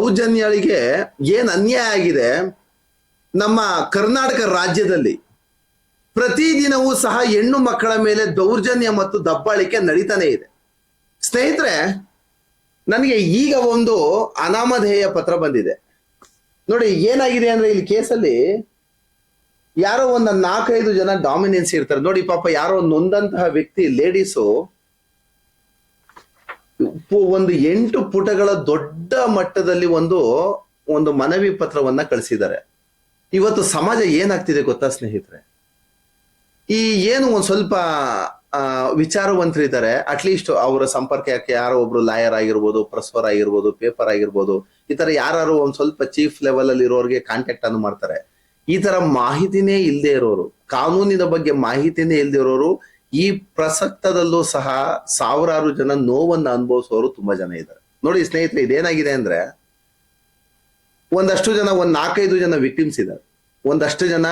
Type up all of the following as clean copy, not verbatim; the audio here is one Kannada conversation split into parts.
ಸೌಜನ್ಯಳಿಗೆ ಏನ್ ಅನ್ಯಾಯ ಆಗಿದೆ ನಮ್ಮ ಕರ್ನಾಟಕ ರಾಜ್ಯದಲ್ಲಿ ಪ್ರತಿದಿನವೂ ಸಹ ಹೆಣ್ಣು ಮಕ್ಕಳ ಮೇಲೆ ದೌರ್ಜನ್ಯ ಮತ್ತು ದಬ್ಬಾಳಿಕೆ ನಡೀತಾನೆ ಇದೆ. ಸ್ನೇಹಿತರೆ, ನನಗೆ ಈಗ ಒಂದು ಅನಾಮಧೇಯ ಪತ್ರ ಬಂದಿದೆ ನೋಡಿ. ಏನಾಗಿದೆ ಅಂದ್ರೆ ಇಲ್ಲಿ ಕೇಸಲ್ಲಿ ಯಾರೋ ಒಂದು 4-5 ಜನ ಡಾಮಿನೆನ್ಸ್ ಇರ್ತಾರೆ ನೋಡಿ. ಪಾಪ ಯಾರೋ ನೊಂದಂತಹ ವ್ಯಕ್ತಿ ಲೇಡೀಸು ಒಂದು 8 ಪುಟಗಳ ದೊಡ್ಡ ಮಟ್ಟದಲ್ಲಿ ಒಂದು ಮನವಿ ಪತ್ರವನ್ನ ಕಳಿಸಿದ್ದಾರೆ. ಇವತ್ತು ಸಮಾಜ ಏನಾಗ್ತಿದೆ ಗೊತ್ತಾ ಸ್ನೇಹಿತರೆ? ಈ ಏನು ಒಂದ್ ಸ್ವಲ್ಪ ವಿಚಾರವಂತರಿದ್ದಾರೆ, ಅಟ್ಲೀಸ್ಟ್ ಅವರ ಸಂಪರ್ಕಕ್ಕೆ ಯಾರೋ ಒಬ್ರು ಲಾಯರ್ ಆಗಿರ್ಬೋದು, ಪ್ರೊಫೆಸರ್ ಆಗಿರ್ಬೋದು, ಪೇಪರ್ ಆಗಿರ್ಬೋದು, ಈ ತರ ಯಾರು ಒಂದ್ ಸ್ವಲ್ಪ ಚೀಫ್ ಲೆವೆಲ್ ಅಲ್ಲಿ ಇರೋರಿಗೆ ಕಾಂಟ್ಯಾಕ್ಟ್ ಅನ್ನು ಮಾಡ್ತಾರೆ. ಈ ತರ ಮಾಹಿತಿನೇ ಇಲ್ಲದೆ ಇರೋರು, ಕಾನೂನಿನ ಬಗ್ಗೆ ಮಾಹಿತಿನೇ ಇಲ್ಲದೆ ಇರೋರು ಈ ಪ್ರಸಕ್ತದಲ್ಲೂ ಸಹ ಸಾವಿರಾರು ಜನ ನೋವನ್ನ ಅನುಭವಿಸೋರು ತುಂಬಾ ಜನ ಇದ್ದಾರೆ ನೋಡಿ. ಸ್ನೇಹಿತರೆ, ಇದೇನಾಗಿದೆ ಅಂದ್ರೆ ಒಂದಷ್ಟು ಜನ 4-5 ಜನ ವಿಕ್ಟಿಮ್ಸ್ ಇದ್ದಾರೆ, ಒಂದಷ್ಟು ಜನ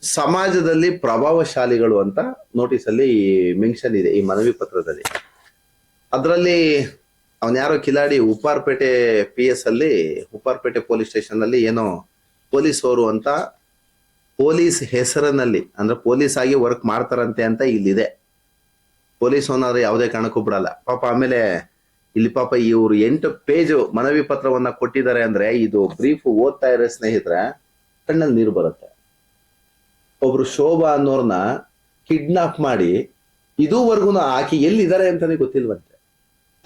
ಸಮಾಜದಲ್ಲಿ ಪ್ರಭಾವಶಾಲಿಗಳು ಅಂತ ನೋಟಿಸ್ ಅಲ್ಲಿ ಮೆನ್ಷನ್ ಇದೆ ಈ ಮನವಿ ಪತ್ರದಲ್ಲಿ. ಅದರಲ್ಲಿ ಅವನ್ ಯಾರೋ ಕಿಲಾಡಿ ಉಪ್ಪಾರ್ಪೇಟೆ PS ಅಲ್ಲಿ, ಉಪ್ಪಾರ್ಪೇಟೆ ಪೊಲೀಸ್ ಸ್ಟೇಷನ್ ಅಲ್ಲಿ ಏನೋ ಪೊಲೀಸ್ ಅವರು ಅಂತ ಪೊಲೀಸ್ ಹೆಸರಿನಲ್ಲಿ ಅಂದ್ರೆ ಪೊಲೀಸ್ ಆಗಿ ವರ್ಕ್ ಮಾಡ್ತಾರಂತೆ ಅಂತ ಇಲ್ಲಿದೆ. ಪೊಲೀಸ್ ಅವನಾದ್ರೆ ಯಾವುದೇ ಕಾರಣಕ್ಕೂ ಬಿಡಲ್ಲ ಪಾಪ. ಆಮೇಲೆ ಇಲ್ಲಿ ಪಾಪ ಇವ್ರು 8 ಪೇಜ್ ಮನವಿ ಪತ್ರವನ್ನ ಕೊಟ್ಟಿದ್ದಾರೆ ಅಂದ್ರೆ ಇದು ಬ್ರೀಫ್ ಓದ್ತಾ ಇರೋ ಸ್ನೇಹಿತರೆ ಕಣ್ಣಲ್ಲಿ ನೀರು ಬರುತ್ತೆ. ಒಬ್ರು ಶೋಭಾ ಅನ್ನೋರ್ನ ಕಿಡ್ನಾಪ್ ಮಾಡಿ ಇದುವರೆಗೂ ಆಕೆ ಎಲ್ಲಿದ್ದಾರೆ ಅಂತಾನೆ ಗೊತ್ತಿಲ್ವಂತೆ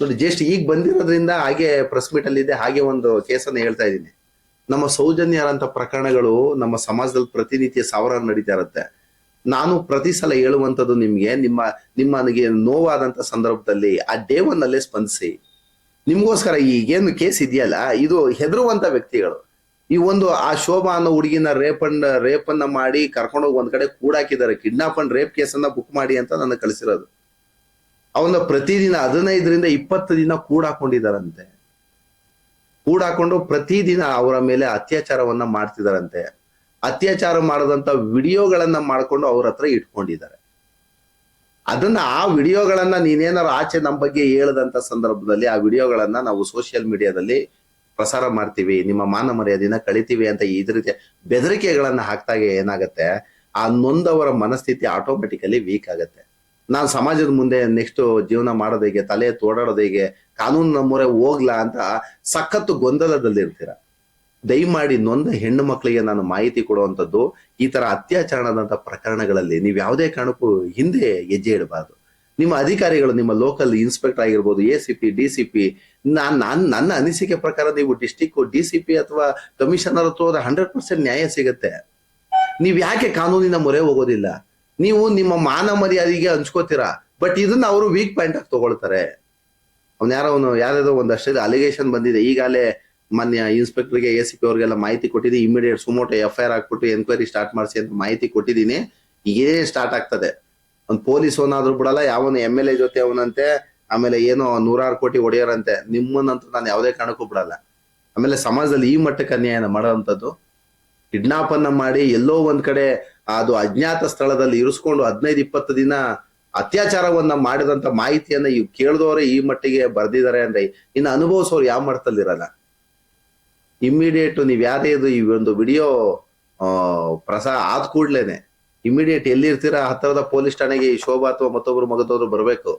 ನೋಡಿ. ಜಸ್ಟ್ ಈಗ ಬಂದಿರೋದ್ರಿಂದ ಹಾಗೆ ಪ್ರೆಸ್ ಮೀಟ್ ಅಲ್ಲಿ ಇದೆ, ಹಾಗೆ ಒಂದು ಕೇಸನ್ನ ಹೇಳ್ತಾ ಇದ್ದೀನಿ. ನಮ್ಮ ಸೌಜನ್ಯರಂತ ಪ್ರಕರಣಗಳು ನಮ್ಮ ಸಮಾಜದಲ್ಲಿ ಪ್ರತಿನಿತ್ಯ ಸಾವಿರಾರು ನಡೀತಾ ಇರುತ್ತೆ. ನಾನು ಪ್ರತಿ ಸಲ ಹೇಳುವಂಥದ್ದು ನಿಮಗೆ ನೋವಾದಂತ ಸಂದರ್ಭದಲ್ಲಿ ಆ ಡೇ 1 ಅಲ್ಲೇ ಸ್ಪಂದಿಸಿ. ನಿಮ್ಗೋಸ್ಕರ ಈಗೇನು ಕೇಸ್ ಇದೆಯಲ್ಲ, ಇದು ಹೆದರುವಂತ ವ್ಯಕ್ತಿಗಳು. ಈ ಆ ಶೋಭಾ ಅನ್ನೋ ಹುಡುಗಿನ ರೇಪನ್ನ ಮಾಡಿ ಕರ್ಕೊಂಡೋಗಿ ಒಂದ್ ಕಡೆ ಕೂಡಾಕಿದ್ದಾರೆ. ಕಿಡ್ನಾಪ್ ಅಂಡ್ ರೇಪ್ ಕೇಸನ್ನ ಬುಕ್ ಮಾಡಿ ಅಂತ ನನ್ನ ಕಳಿಸಿರೋದು. ಅವನ್ನ ಪ್ರತಿದಿನ 15ರಿಂದ 20 ದಿನ ಕೂಡಾಕೊಂಡಿದ್ದಾರಂತೆ. ಕೂಡಾಕೊಂಡು ಪ್ರತಿದಿನ ಅವರ ಮೇಲೆ ಅತ್ಯಾಚಾರವನ್ನ ಮಾಡ್ತಿದಾರಂತೆ. ಅತ್ಯಾಚಾರ ಮಾಡದಂತ ವಿಡಿಯೋಗಳನ್ನ ಮಾಡ್ಕೊಂಡು ಅವ್ರ ಹತ್ರ ಇಟ್ಕೊಂಡಿದ್ದಾರೆ. ಆ ವಿಡಿಯೋಗಳನ್ನ ನೀನೇನಾರು ಆಚೆ ನಮ್ಮ ಬಗ್ಗೆ ಹೇಳದಂತ ಸಂದರ್ಭದಲ್ಲಿ ಆ ವಿಡಿಯೋಗಳನ್ನ ನಾವು ಸೋಷಿಯಲ್ ಮೀಡಿಯಾದಲ್ಲಿ ಪ್ರಸಾರ ಮಾಡ್ತೀವಿ, ನಿಮ್ಮ ಮಾನ ಮರ್ಯಾದೆನ ಕಳಿತೀವಿ ಅಂತ ಈ ರೀತಿ ಬೆದರಿಕೆಗಳನ್ನ ಹಾಕ್ತಾಗ ಏನಾಗತ್ತೆ, ಆ ನೊಂದವರ ಮನಸ್ಥಿತಿ ಆಟೋಮೆಟಿಕಲಿ ವೀಕ್ ಆಗತ್ತೆ. ನಾನು ಸಮಾಜದ ಮುಂದೆ ನೆಕ್ಸ್ಟ್ ಜೀವನ ಮಾಡೋದು ಹೇಗೆ, ತಲೆ ತೋಡಾಡೋದು ಹೇಗೆ, ಕಾನೂನು ಮೊರೆ ಹೋಗ್ಲಾ ಅಂತ ಸಖತ್ತು ಗೊಂದಲದಲ್ಲಿರ್ತೀರ. ದಯಮಾಡಿ ನೊಂದ ಹೆಣ್ಣು ಮಕ್ಕಳಿಗೆ ನಾನು ಮಾಹಿತಿ ಕೊಡುವಂಥದ್ದು, ಈ ತರ ಅತ್ಯಾಚಾರದಂತ ಪ್ರಕರಣಗಳಲ್ಲಿ ನೀವು ಯಾವುದೇ ಕಾರಣಕ್ಕೂ ಹಿಂದೆ ಹೆಜ್ಜೆ ಇಡಬಾರ್ದು. ನಿಮ್ಮ ಅಧಿಕಾರಿಗಳು, ನಿಮ್ಮ ಲೋಕಲ್ ಇನ್ಸ್ಪೆಕ್ಟರ್ ಆಗಿರ್ಬೋದು, ACP DCP, ನನ್ನ ಅನಿಸಿಕೆ ಪ್ರಕಾರ ನೀವು ಡಿಸ್ಟಿಕ್ DCP ಅಥವಾ ಕಮಿಷನರ್ ಹತ್ರ 100% ನ್ಯಾಯ ಸಿಗತ್ತೆ. ನೀವ್ ಯಾಕೆ ಕಾನೂನಿನ ಮೊರೆ ಹೋಗೋದಿಲ್ಲ? ನೀವು ನಿಮ್ಮ ಮಾನ ಮರ್ಯಾದೆಗೆ ಹಂಚ್ಕೋತೀರಾ, ಬಟ್ ಇದನ್ನ ಅವರು ವೀಕ್ ಪಾಯಿಂಟ್ ಆಗಿ ತಗೊಳ್ತಾರೆ. ಯಾವ್ದಾದ್ರು ಒಂದಷ್ಟು ಅಲಿಗೇಷನ್ ಬಂದಿದೆ, ಈಗಾಗಲೇ ಮಾನ್ಯ ಇನ್ಸ್ಪೆಕ್ಟರ್ಗೆ ACP ಅವ್ರಿಗೆಲ್ಲ ಮಾಹಿತಿ ಕೊಟ್ಟಿದ್ದೀನಿ. ಇಮಿಡಿಯೇಟ್ ಸುಮೋಟೋ FIR ಹಾಕ್ಬಿಟ್ಟು ಎನ್ಕ್ವೈರಿ ಸ್ಟಾರ್ಟ್ ಮಾಡಿಸಿ ಅಂತ ಮಾಹಿತಿ ಕೊಟ್ಟಿದ್ದೀನಿ. ಈಗೇ ಸ್ಟಾರ್ಟ್ ಆಗ್ತದೆ. ಒಂದು ಪೊಲೀಸ್ ಅವನಾದ್ರೂ ಬಿಡಲ್ಲ, ಯಾವನು MLA ಜೊತೆ ಅವನಂತೆ, ಆಮೇಲೆ ಏನೋ 100 ಕೋಟಿ ಹೊಡೆಯೋರಂತೆ. ನಿಮ್ಮನ್ನಂತೂ ನಾನು ಯಾವುದೇ ಕಾರಣಕ್ಕೂ ಬಿಡಲ್ಲ. ಆಮೇಲೆ ಸಮಾಜದಲ್ಲಿ ಈ ಮಟ್ಟಕ್ಕೆ ಅನ್ಯಾಯನ ಮಾಡೋವಂಥದ್ದು, ಕಿಡ್ನಾಪ್ ಅನ್ನ ಮಾಡಿ ಎಲ್ಲೋ ಒಂದ್ ಕಡೆ ಅದು ಅಜ್ಞಾತ ಸ್ಥಳದಲ್ಲಿ ಇರಿಸ್ಕೊಂಡು 15-20 ದಿನ ಅತ್ಯಾಚಾರವನ್ನ ಮಾಡಿದಂತ ಮಾಹಿತಿಯನ್ನ ಕೇಳಿದವರೇ ಈ ಮಟ್ಟಿಗೆ ಬರ್ದಿದ್ದಾರೆ ಅಂದ್ರೆ ಇನ್ನು ಅನುಭವಿಸೋರು ಯಾವ ಮಟ್ಟದಲ್ಲಿರಲ್ಲ. ಇಮ್ಮಿಡಿಯೇಟ್ ನೀವ್ ಯಾರೇ ಇದು ಈ ಒಂದು ವಿಡಿಯೋ ಆದ ಕೂಡ್ಲೇನೆ ಇಮಿಡಿಯೇಟ್ ಎಲ್ಲಿರ್ತೀರಾ ಹತ್ತಿರದ ಪೊಲೀಸ್ ಠಾಣೆಗೆ ಈ ಶೋಭಾ ಅಥವಾ ಮತ್ತೊಬ್ರು ಮಗದವ್ರು ಬರ್ಬೇಕು.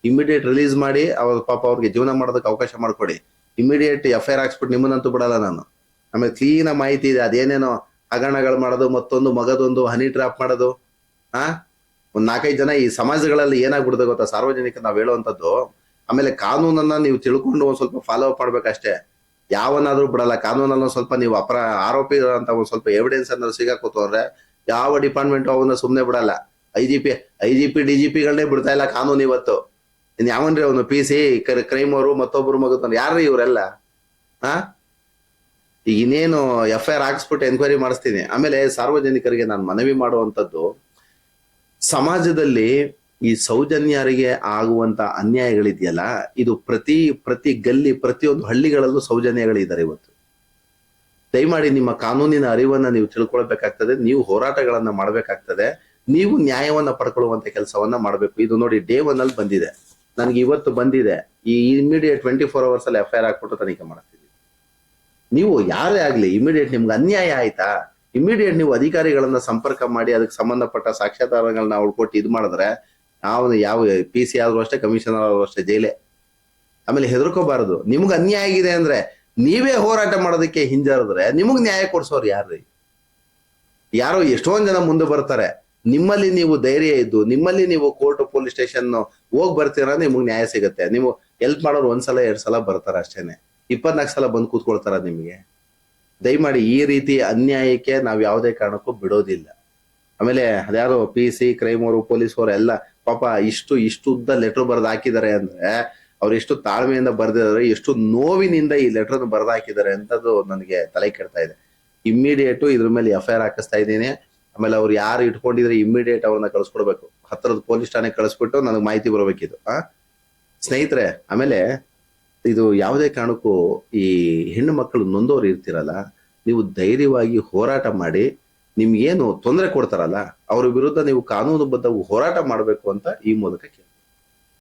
ಇಮಿಡಿಯೇಟ್ ರಿಲೀಸ್ ಮಾಡಿ ಅವ್ರ ಪಾಪ ಅವ್ರಿಗೆ ಜೀವನ ಮಾಡೋದಕ್ಕೆ ಅವಕಾಶ ಮಾಡ್ಕೊಡಿ. ಇಮಿಡಿಯೇಟ್ FIR ಹಾಕ್ಸ್ಬಿಟ್ಟು ನಿಮ್ಮನ್ನಂತೂ ಬಿಡಲ್ಲ ನಾನು. ಆಮೇಲೆ ಕ್ಲೀನ್ ಮಾಹಿತಿ ಇದೆ, ಅದೇನೇನೋ ಹಗರಣಗಳು ಮಾಡೋದು, ಮತ್ತೊಂದು ಮಗದೊಂದು ಹನಿ ಟ್ರಾಪ್ ಮಾಡೋದು. ಒಂದ್ 4-5 ಜನ ಈ ಸಮಾಜಗಳಲ್ಲಿ ಏನಾಗ್ಬಿಡುತ್ತೆ ಗೊತ್ತಾ, ಸಾರ್ವಜನಿಕ ನಾವ್ ಹೇಳುವಂಥದ್ದು. ಆಮೇಲೆ ಕಾನೂನನ್ನ ನೀವು ತಿಳ್ಕೊಂಡು ಒಂದ್ ಸ್ವಲ್ಪ ಫಾಲೋ ಅಪ್ ಮಾಡ್ಬೇಕಷ್ಟೇ. ಯಾವನಾದ್ರೂ ಬಿಡಲ್ಲ. ಕಾನೂನನ್ನ ಸ್ವಲ್ಪ ನೀವು ಆರೋಪಿ ಅಂತ ಒಂದ್ ಸ್ವಲ್ಪ ಎವಿಡೆನ್ಸ್ ಅನ್ನ ಸಿಗಾಕೋತವ್ರೆ ಯಾವ ಡಿಪಾರ್ಟ್ಮೆಂಟ್ ಅವನ್ನ ಸುಮ್ನೆ ಬಿಡಲ್ಲ. IGP DGPಗಳನ್ನೇ ಬಿಡ್ತಾ ಇಲ್ಲ ಕಾನೂನು ಇವತ್ತು. ಇನ್ ಯಾವನ್ರಿ ಅವನು PC ಕ್ರೈಮ್ ಅವರು ಮತ್ತೊಬ್ರು ಮಗತಾನ ಯಾರ್ರೀ ಇವರೆಲ್ಲ? ಈಗ ಇನ್ನೇನು FIR ಹಾಕ್ಸ್ಬಿಟ್ಟು ಎನ್ಕ್ವೈರಿ ಮಾಡಿಸ್ತೀನಿ. ಆಮೇಲೆ ಸಾರ್ವಜನಿಕರಿಗೆ ನಾನು ಮನವಿ ಮಾಡುವಂಥದ್ದು, ಸಮಾಜದಲ್ಲಿ ಈ ಸೌಜನ್ಯರಿಗೆ ಆಗುವಂತ ಅನ್ಯಾಯಗಳಿದೆಯಲ್ಲ, ಇದು ಪ್ರತಿ ಗಲ್ಲಿ, ಪ್ರತಿಯೊಂದು ಹಳ್ಳಿಗಳಲ್ಲೂ ಸೌಜನ್ಯಗಳಿದ್ದಾರೆ ಇವತ್ತು. ದಯಮಾಡಿ ನಿಮ್ಮ ಕಾನೂನಿನ ಅರಿವನ್ನ ನೀವು ತಿಳ್ಕೊಳ್ಬೇಕಾಗ್ತದೆ, ನೀವು ಹೋರಾಟಗಳನ್ನ ಮಾಡ್ಬೇಕಾಗ್ತದೆ, ನೀವು ನ್ಯಾಯವನ್ನ ಪಡ್ಕೊಳ್ಳುವಂತ ಕೆಲಸವನ್ನ ಮಾಡ್ಬೇಕು. ಇದು ನೋಡಿ ಡೇ 1 ಅಲ್ಲಿ ಬಂದಿದೆ, ನನ್ಗೆ ಇವತ್ತು ಬಂದಿದೆ. ಈ ಇಮಿಡಿಯೇಟ್ 24 hours ಅಲ್ಲಿ FIR ಹಾಕ್ಬಿಟ್ಟು ತನಿಖೆ ಮಾಡ್ತೀವಿ. ನೀವು ಯಾರೇ ಆಗ್ಲಿ ಇಮಿಡಿಯೇಟ್ ನಿಮ್ಗೆ ಅನ್ಯಾಯ ಆಯ್ತಾ, ಇಮಿಡಿಯೇಟ್ ನೀವು ಅಧಿಕಾರಿಗಳನ್ನ ಸಂಪರ್ಕ ಮಾಡಿ ಅದಕ್ಕೆ ಸಂಬಂಧಪಟ್ಟ ಸಾಕ್ಷ್ಯಾಧಾರಗಳನ್ನ ಅವ್ರು ಕೊಟ್ಟು ಇದು ಮಾಡಿದ್ರೆ ಅವನು ಯಾವ PC ಆದ್ರೂ ಅಷ್ಟೇ, ಕಮಿಷನರ್ ಆದ್ರೂ ಅಷ್ಟೇ, ಜೈಲೇ. ಆಮೇಲೆ ಹೆದರ್ಕೋಬಾರದು. ನಿಮ್ಗೆ ಅನ್ಯಾಯ ಆಗಿದೆ ಅಂದ್ರೆ ನೀವೇ ಹೋರಾಟ ಮಾಡೋದಕ್ಕೆ ಹಿಂಜರಿದ್ರೆ ನಿಮಗ್ ನ್ಯಾಯ ಕೊಡ್ಸೋರು ಯಾರ್ರಿ? ಯಾರೋ ಎಷ್ಟೊಂದ್ ಜನ ಮುಂದೆ ಬರ್ತಾರೆ. ನಿಮ್ಮಲ್ಲಿ ನೀವು ಧೈರ್ಯ ಇದ್ದು, ನಿಮ್ಮಲ್ಲಿ ನೀವು ಕೋರ್ಟ್ ಪೊಲೀಸ್ ಸ್ಟೇಷನ್ ಹೋಗ್ ಬರ್ತೀರ, ನಿಮ್ಗೆ ನ್ಯಾಯ ಸಿಗುತ್ತೆ. ನೀವು ಹೆಲ್ಪ್ ಮಾಡೋರು 1 ಸಲ 2 ಸಲ ಬರ್ತಾರ ಅಷ್ಟೇನೆ, 24 ಸಲ ಬಂದು ಕೂತ್ಕೊಳ್ತಾರ ನಿಮ್ಗೆ? ದಯಮಾಡಿ ಈ ರೀತಿ ಅನ್ಯಾಯಕ್ಕೆ ನಾವ್ ಯಾವುದೇ ಕಾರಣಕ್ಕೂ ಬಿಡೋದಿಲ್ಲ. ಆಮೇಲೆ ಅದ್ಯಾರೋ PC, ಕ್ರೈಮ್ ಅವರು, ಪೊಲೀಸ್ ಅವರು ಎಲ್ಲ ಪಾಪ ಇಷ್ಟು ಉದ್ದ ಲೆಟರ್ ಬರ್ದು ಹಾಕಿದ್ದಾರೆ ಅಂದ್ರೆ ಅವ್ರು ಎಷ್ಟು ತಾಳ್ಮೆಯಿಂದ ಬರ್ದಿದ್ದಾರೆ, ಎಷ್ಟು ನೋವಿನಿಂದ ಈ ಲೆಟರ್ ಬರ್ದು ಹಾಕಿದ್ದಾರೆ ಅಂತದ್ದು ನನಗೆ ತಲೆ ಕೆಡ್ತಾ ಇದೆ. ಇಮ್ಮಿಡಿಯೇಟ್ ಇದ್ರ ಮೇಲೆ FIR ಹಾಕಿಸ್ತಾ ಇದ್ದೀನಿ. ಆಮೇಲೆ ಅವ್ರು ಯಾರು ಇಟ್ಕೊಂಡಿದ್ರೆ ಇಮ್ಮಿಡಿಯೇಟ್ ಅವ್ರನ್ನ ಕಳ್ಸ್ಕೊಡ್ಬೇಕು, ಹತ್ರದ ಪೊಲೀಸ್ ಠಾಣೆ ಕಳಿಸ್ಬಿಟ್ಟು ನನಗೆ ಮಾಹಿತಿ ಬರ್ಬೇಕಿದು. ಸ್ನೇಹಿತರೆ, ಆಮೇಲೆ ಇದು ಯಾವುದೇ ಕಾರಣಕ್ಕೂ ಈ ಹೆಣ್ಣು ಮಕ್ಕಳು ನೊಂದೋರು ಇರ್ತಿರಲ್ಲ, ನೀವು ಧೈರ್ಯವಾಗಿ ಹೋರಾಟ ಮಾಡಿ, ನಿಮ್ಗೇನು ತೊಂದರೆ ಕೊಡ್ತಾರಲ್ಲ ಅವ್ರ ವಿರುದ್ಧ ನೀವು ಕಾನೂನುಬದ್ಧ ಹೋರಾಟ ಮಾಡಬೇಕು ಅಂತ ಈ ಮೂಲಕ